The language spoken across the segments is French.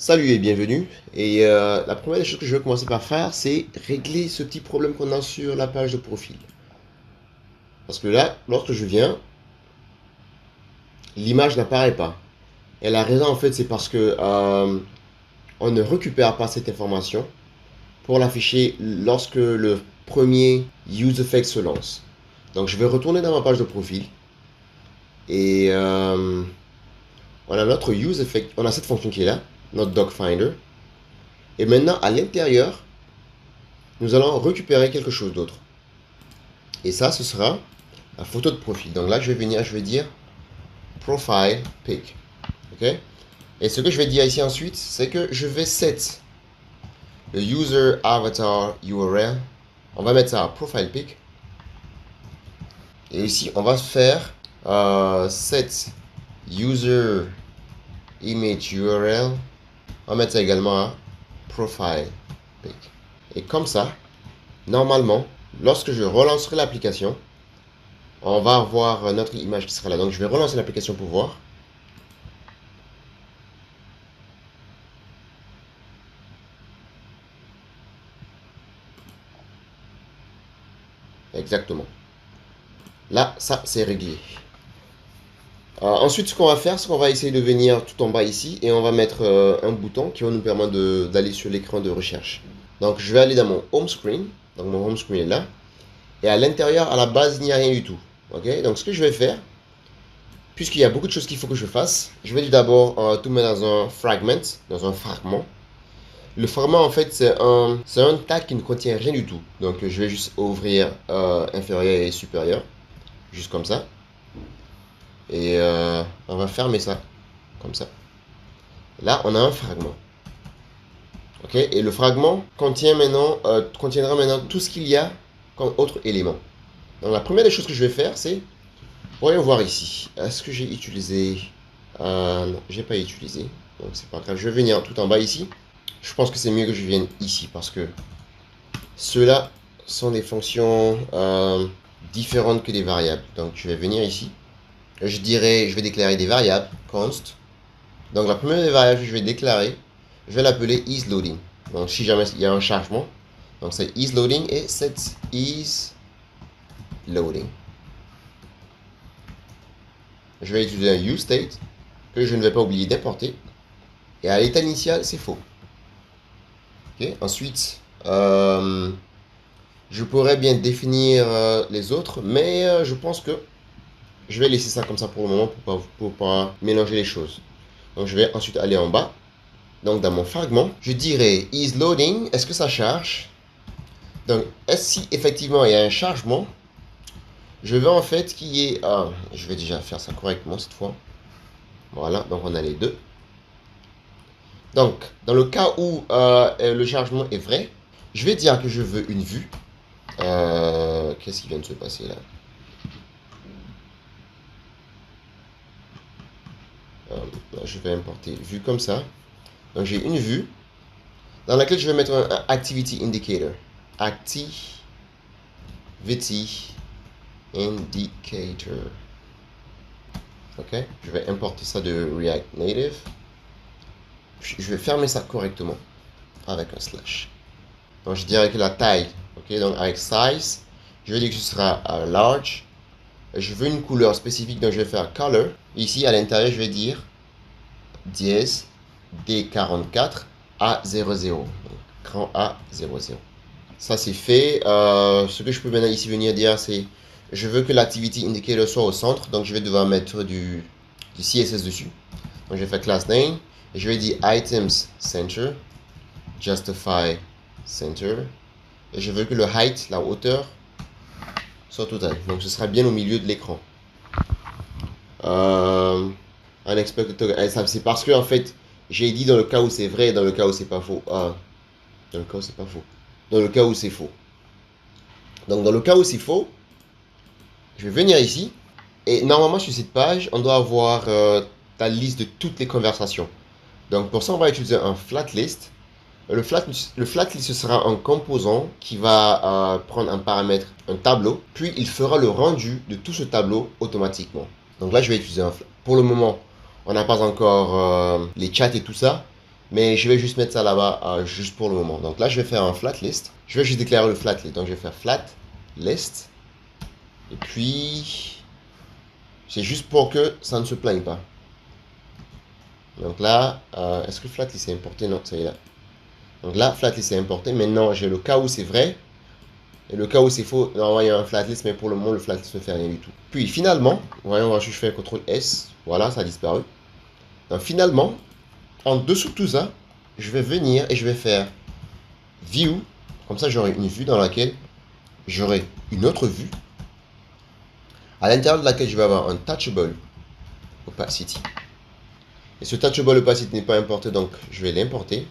Salut et bienvenue. La première des choses que je vais commencer par faire, c'est régler ce petit problème qu'on a sur la page de profil. Parce que là, lorsque je viens, l'image n'apparaît pas. Et la raison, en fait, c'est parce que on ne récupère pas cette information pour l'afficher lorsque le premier useEffect se lance. Donc, je vais retourner dans ma page de profil et on a notre useEffect, on a cette fonction qui est là, notre DocFinder. Et maintenant, à l'intérieur, nous allons récupérer quelque chose d'autre. Et ça, ce sera la photo de profil. Donc là, je vais venir, je vais dire profile pic. OK? Et ce que je vais dire ici ensuite, c'est que je vais set le user avatar URL. On va mettre ça à profile pic. Et ici, on va faire set user image URL. On va mettre ça également à profile pic. Et comme ça, normalement, lorsque je relancerai l'application, on va avoir notre image qui sera là. Donc je vais relancer l'application pour voir. Exactement. Là, ça, c'est réglé. Ensuite, ce qu'on va faire, c'est qu'on va essayer de venir tout en bas ici et on va mettre un bouton qui va nous permettre d'aller sur l'écran de recherche. Donc, je vais aller dans mon home screen. Donc, mon home screen est là. Et à l'intérieur, à la base, il n'y a rien du tout. Ok? Donc, ce que je vais faire, puisqu'il y a beaucoup de choses qu'il faut que je fasse, je vais d'abord tout mettre dans un fragment, dans un fragment. Le fragment, en fait, c'est un tag qui ne contient rien du tout. Donc, je vais juste ouvrir inférieur et supérieur, juste comme ça. Et on va fermer ça, comme ça. Là, on a un fragment. Ok? Et le fragment contiendra maintenant tout ce qu'il y a comme autre élément. Donc, la première des choses que je vais faire, c'est, voyons voir ici. Est-ce que j'ai utilisé... non, j'ai pas utilisé. Donc, c'est pas grave. Je vais venir tout en bas ici. Je pense que c'est mieux que je vienne ici parce que ceux-là sont des fonctions différentes que des variables. Donc, je vais venir ici. Je vais déclarer des variables, const. Donc, la première des variables que je vais déclarer, je vais l'appeler isLoading. Donc, si jamais il y a un chargement, donc c'est isLoading et set isLoading. Je vais utiliser un useState que je ne vais pas oublier d'importer. Et à l'état initial, c'est faux. Okay. Ensuite, je pourrais bien définir les autres, mais je pense que je vais laisser ça comme ça pour le moment pour pas mélanger les choses. Donc, je vais ensuite aller en bas. Donc, dans mon fragment, je dirais isLoading. Est-ce que ça charge? Donc, si effectivement il y a un chargement, je veux en fait qu'il y ait... je vais déjà faire ça correctement cette fois. Voilà, donc on a les deux. Donc, dans le cas où le chargement est vrai, je vais dire que je veux une vue. Qu'est-ce qui vient de se passer là? Je vais importer vue comme ça. Donc, j'ai une vue dans laquelle je vais mettre un Activity Indicator. Activity Indicator. Ok, je vais importer ça de React Native. Puis je vais fermer ça correctement avec un slash. Donc je dirais que la taille, ok, donc avec size, je vais dire que ce sera large. Je veux une couleur spécifique, donc je vais faire color. Ici à l'intérieur, je vais dire dièse D44 A00. Donc, grand A00. Ça c'est fait. Ce que je peux maintenant ici venir dire, c'est je veux que l'activity indicator soit au centre, donc je vais devoir mettre du CSS dessus. Donc je vais faire class name et je vais dire items center, justify center, et je veux que le height, la hauteur, soit totale. Donc ce sera bien au milieu de l'écran. C'est parce que en fait j'ai dit dans le cas où c'est vrai, dans le cas où c'est pas faux. Dans le cas où c'est pas faux. Dans le cas où c'est faux. Donc dans le cas où c'est faux, je vais venir ici. Et normalement sur cette page, on doit avoir la liste de toutes les conversations. Donc pour ça, on va utiliser un flat list. Le flat list, ce sera un composant qui va prendre un paramètre, un tableau. Puis il fera le rendu de tout ce tableau automatiquement. Donc là, je vais utiliser un flat. Pour le moment, on n'a pas encore les chats et tout ça. Mais je vais juste mettre ça là-bas juste pour le moment. Donc là, je vais faire un flat list. Je vais juste déclarer le flat list. Donc je vais faire flat list. Et puis, c'est juste pour que ça ne se plaigne pas. Donc là, est-ce que flat list est importé? Non, ça y est là. Donc là, flat list est importé. Maintenant, j'ai le cas où c'est vrai. Et le cas où c'est faux, normalement, il y a un flat list, mais pour le moment, le flat list ne fait rien du tout. Puis finalement, voyons voir si je fais un CTRL S. Voilà, ça a disparu. Donc finalement, en dessous de tout ça, je vais venir et je vais faire View. Comme ça, j'aurai une vue dans laquelle j'aurai une autre vue, à l'intérieur de laquelle je vais avoir un Touchable Opacity. Et ce Touchable Opacity n'est pas importé, donc je vais l'importer.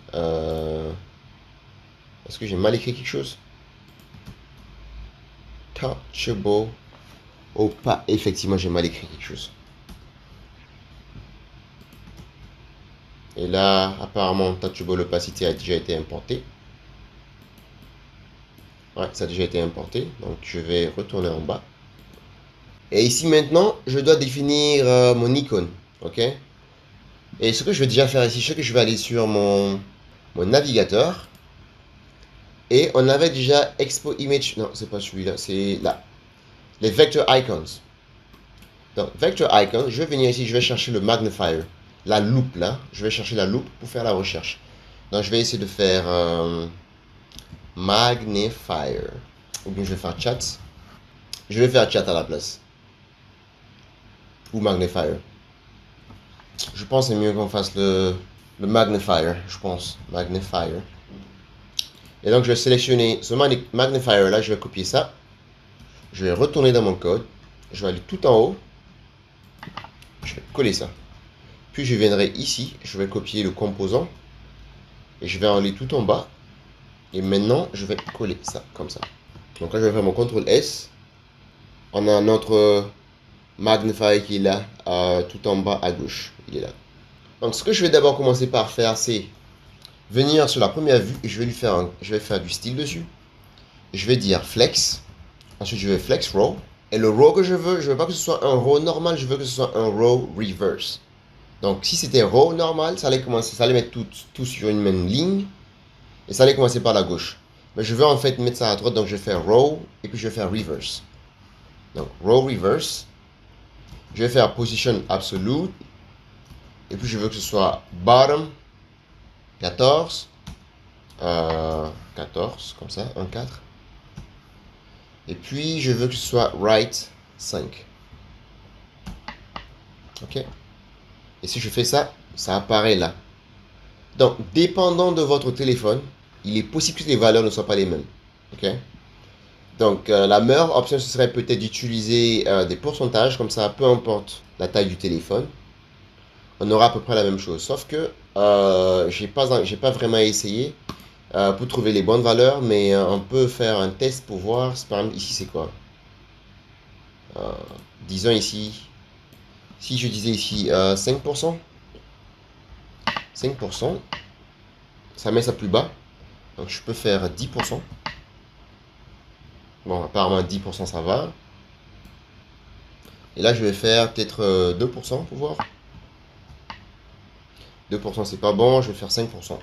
Est-ce que j'ai mal écrit quelque chose? Touchable Opacity. Effectivement, j'ai mal écrit quelque chose. Et là, apparemment, Touchable Opacity a déjà été importé. Ouais, ça a déjà été importé. Donc, je vais retourner en bas. Et ici, maintenant, je dois définir mon icône. OK? Et ce que je vais déjà faire ici, c'est que je vais aller sur mon navigateur. Et on avait déjà Expo Image. Non, c'est pas celui-là, c'est là. Les Vector Icons. Donc, Vector Icons, je vais venir ici, je vais chercher le magnifier. La loupe là. Je vais chercher la loupe pour faire la recherche. Donc, je vais essayer de faire magnifier. Ou bien je vais faire chat. Je vais faire chat à la place. Ou magnifier. Je pense que c'est mieux qu'on fasse le magnifier. Je pense. Magnifier. Et donc, je vais sélectionner ce magnifier là. Je vais copier ça. Je vais retourner dans mon code. Je vais aller tout en haut. Je vais coller ça. Puis, je viendrai ici. Je vais copier le composant. Et je vais aller tout en bas. Et maintenant, je vais coller ça comme ça. Donc là, je vais faire mon CTRL S. On a notre magnifier qui est là, tout en bas à gauche. Il est là. Donc, ce que je vais d'abord commencer par faire, c'est venir sur la première vue et je vais faire du style dessus. Je vais dire flex. Ensuite, je vais flex row. Et le row que je veux pas que ce soit un row normal, je veux que ce soit un row reverse. Donc, si c'était row normal, ça allait mettre tout sur une même ligne. Et ça allait commencer par la gauche. Mais je veux en fait mettre ça à droite, donc je vais faire row et puis je vais faire reverse. Donc, row reverse. Je vais faire position absolute. Et puis je veux que ce soit bottom 14. 14, comme ça, 1, 4. Et puis je veux que ce soit right 5. Ok. Et si je fais ça, ça apparaît là. Donc, dépendant de votre téléphone, il est possible que les valeurs ne soient pas les mêmes. Ok. Donc, la meilleure option, ce serait peut-être d'utiliser des pourcentages, comme ça, peu importe la taille du téléphone, on aura à peu près la même chose. Sauf que j'ai pas vraiment essayé pour trouver les bonnes valeurs, mais on peut faire un test pour voir. Par exemple, ici, c'est quoi? Disons ici, si je disais ici 5%, 5%, ça met ça plus bas. Donc, je peux faire 10%. Bon, apparemment 10% ça va. Et là, je vais faire peut-être 2% pour voir. 2% c'est pas bon, je vais faire 5%.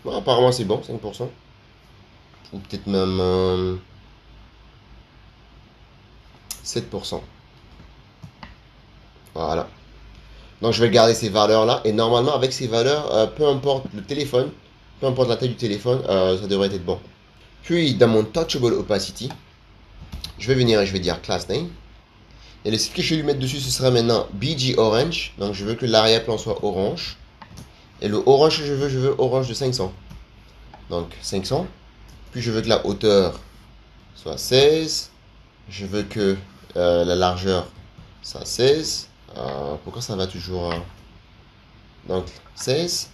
Bon, apparemment c'est bon, 5%. Ou peut-être même 7%. Voilà. Donc je vais garder ces valeurs-là. Et normalement, avec ces valeurs, peu importe le téléphone, peu importe la taille du téléphone, ça devrait être bon. Puis, dans mon Touchable Opacity, je vais venir et je vais dire Class Name. Et le site que je vais lui mettre dessus, ce sera maintenant BG Orange. Donc je veux que l'arrière-plan soit orange. Et le orange que je veux orange de 500. Donc 500. Puis je veux que la hauteur soit 16. Je veux que la largeur soit 16. Pourquoi ça va toujours donc 16.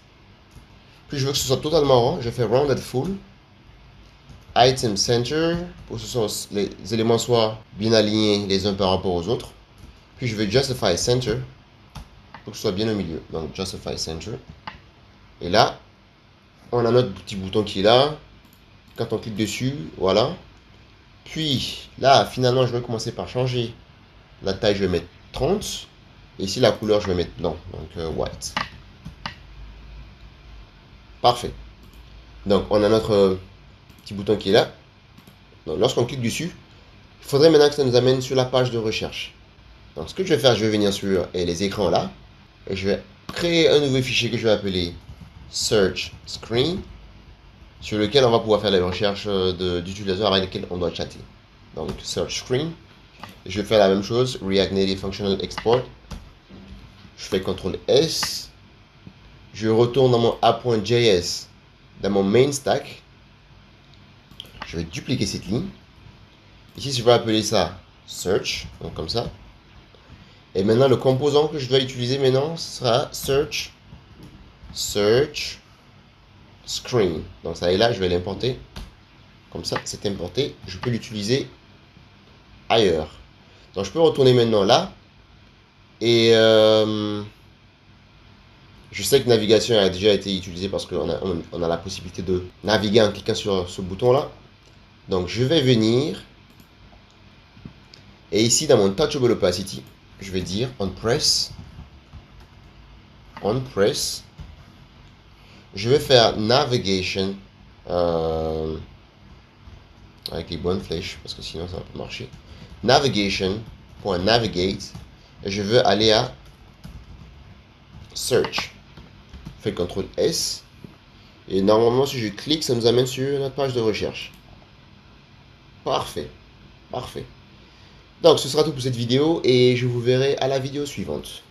Puis je veux que ce soit totalement rond. Je fais Rounded Full. Item Center. Pour que les éléments soient bien alignés les uns par rapport aux autres. Puis je veux Justify Center. Pour que ce soit bien au milieu. Donc Justify Center. Et là, on a notre petit bouton qui est là. Quand on clique dessus, voilà. Puis là, finalement, je vais commencer par changer la taille. Je vais mettre 30. Et ici, la couleur, je vais mettre blanc. Donc white. Parfait. Donc, on a notre petit bouton qui est là. Donc, lorsqu'on clique dessus, il faudrait maintenant que ça nous amène sur la page de recherche. Donc, ce que je vais faire, je vais venir sur les écrans là. Et je vais créer un nouveau fichier que je vais appeler Search Screen, sur lequel on va pouvoir faire les recherches d'utilisateurs avec lesquels on doit chatter. Donc, Search Screen. Je vais faire la même chose, React Native Functional Export. Je fais CTRL S. Je retourne dans mon app.js, dans mon main stack. Je vais dupliquer cette ligne. Ici, je vais appeler ça Search, donc comme ça. Et maintenant, le composant que je dois utiliser maintenant sera Search Screen. Donc ça est là, je vais l'importer. Comme ça, c'est importé. Je peux l'utiliser ailleurs. Donc je peux retourner maintenant là. Et je sais que navigation a déjà été utilisée parce qu'on a la possibilité de naviguer en cliquant sur ce bouton là. Donc je vais venir. Et ici dans mon Touchable Opacity, je vais dire on press. Je vais faire navigation avec les bonnes flèches parce que sinon ça va pas marcher. Navigation.navigate et je veux aller à search. Je fais CTRL S et normalement si je clique ça nous amène sur notre page de recherche. Parfait. Donc ce sera tout pour cette vidéo et je vous verrai à la vidéo suivante.